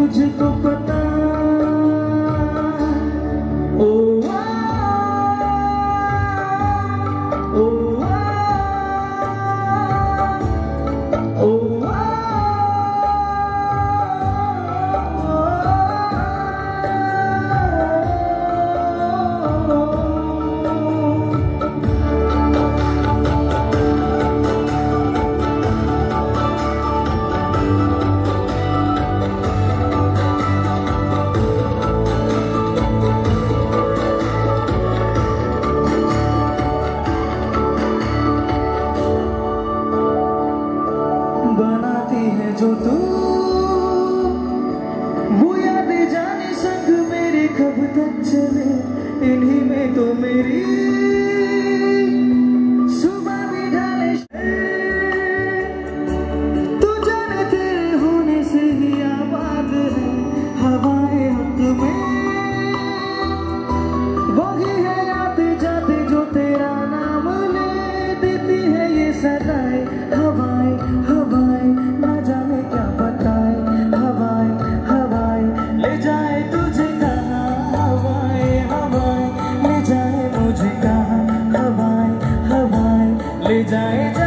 तुझको पता। ओ बनाती है जो तू वो यादें जाने संग मेरे कब तक चले, इन्हीं में तो मेरी सुबह भी ढले। तू जाने तेरे होने से ही आबाद है हवाएं हक में, वही है आते जाते जो तेरा नाम ले देती है ये सदाएं। हवाएं हवाएं ना जाने क्या बताए, हवाएं हवाएं ले जाए तुझे कहाँ, हवाएं हवाएं ले जाए मुझे कहाँ, हवाएं हवाएं ले जाए